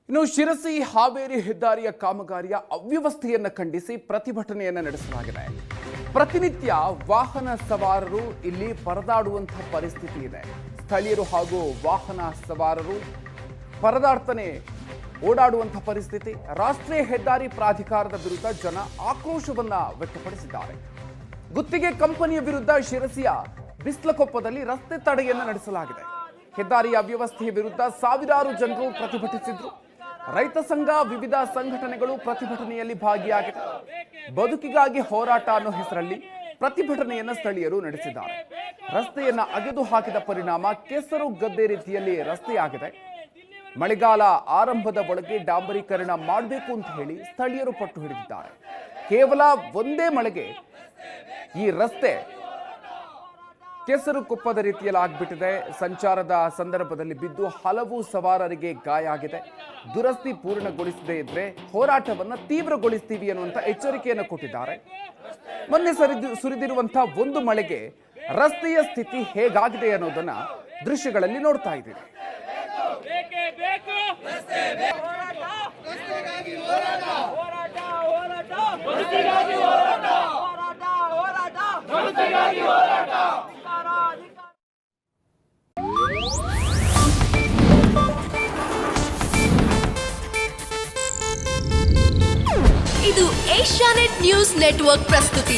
ಇನ್ನು ಶಿರಸಿ ಹಾವೇರಿ ಹೆದ್ದಾರಿಯ ಕಾಮಗಾರಿಯ ಅವ್ಯವಸ್ಥೆಯನ್ನು ಖಂಡಿಸಿ ಪ್ರತಿಭಟನೆಯನ್ನು ನಡೆಸಲಾಗಿದೆ. ಪ್ರತಿನಿತ್ಯ ವಾಹನ ಸವಾರರು ಇಲ್ಲಿ ಪರದಾಡುವಂತಹ ಪರಿಸ್ಥಿತಿ ಇದೆ. ಸ್ಥಳೀಯರು ಹಾಗೂ ವಾಹನ ಸವಾರರು ಪರದಾಡ್ತಾನೆ ಓಡಾಡುವಂತಹ ಪರಿಸ್ಥಿತಿ. ರಾಷ್ಟ್ರೀಯ ಹೆದ್ದಾರಿ ಪ್ರಾಧಿಕಾರದ ವಿರುದ್ಧ ಜನ ಆಕ್ರೋಶವನ್ನ ವ್ಯಕ್ತಪಡಿಸಿದ್ದಾರೆ. ಗುತ್ತಿಗೆ ಕಂಪನಿಯ ವಿರುದ್ಧ ಶಿರಸಿಯ ಬಿಸ್ಲಕೊಪ್ಪದಲ್ಲಿ ರಸ್ತೆ ತಡೆಯನ್ನು ನಡೆಸಲಾಗಿದೆ. ಹೆದ್ದಾರಿಯ ಅವ್ಯವಸ್ಥೆಯ ವಿರುದ್ಧ ಸಾವಿರಾರು ಜನರು ಪ್ರತಿಭಟಿಸಿದ್ರು. ರೈತ ಸಂಘ, ವಿವಿಧ ಸಂಘಟನೆಗಳು ಪ್ರತಿಭಟನೆಯಲ್ಲಿ ಭಾಗಿಯಾಗಿದೆ. ಬದುಕಿಗಾಗಿ ಹೋರಾಟ ಅನ್ನೋ ಹೆಸರಲ್ಲಿ ಪ್ರತಿಭಟನೆಯನ್ನು ಸ್ಥಳೀಯರು ನಡೆಸಿದ್ದಾರೆ. ರಸ್ತೆಯನ್ನ ಅಗೆದು ಹಾಕಿದ ಪರಿಣಾಮ ಕೆಸರು ಗದ್ದೆ ರೀತಿಯಲ್ಲಿ ರಸ್ತೆಯಾಗಿದೆ. ಮಳೆಗಾಲ ಆರಂಭದ ಒಳಗೆ ಡಾಂಬರೀಕರಣ ಮಾಡಬೇಕು ಅಂತ ಹೇಳಿ ಸ್ಥಳೀಯರು ಪಟ್ಟು ಹಿಡಿದಿದ್ದಾರೆ. ಕೇವಲ ಒಂದೇ ಮಳೆಗೆ ಈ ರಸ್ತೆ ಕೆಸರು ಕುಪ್ಪದ ರೀತಿಯಲ್ಲಿ ಆಗ್ಬಿಟ್ಟಿದೆ. ಸಂಚಾರದ ಸಂದರ್ಭದಲ್ಲಿ ಬಿದ್ದು ಹಲವು ಸವಾರರಿಗೆ ಗಾಯ ಆಗಿದೆ. ದುರಸ್ತಿ ಪೂರ್ಣಗೊಳಿಸದೇ ಇದ್ರೆ ಹೋರಾಟವನ್ನು ತೀವ್ರಗೊಳಿಸ್ತೀವಿ ಅನ್ನುವಂಥ ಎಚ್ಚರಿಕೆಯನ್ನು ಕೊಟ್ಟಿದ್ದಾರೆ. ಮೊನ್ನೆ ಸುರಿದಿರುವಂತಹ ಒಂದು ಮಳೆಗೆ ರಸ್ತೆಯ ಸ್ಥಿತಿ ಹೇಗಾಗಿದೆ ಅನ್ನೋದನ್ನ ದೃಶ್ಯಗಳಲ್ಲಿ ನೋಡ್ತಾ ಇದ್ದೀವಿ. ಇದು ಏಷ್ಯಾನೆಟ್ ನ್ಯೂಸ್ ನೆಟ್ವರ್ಕ್ ಪ್ರಸ್ತುತಿ.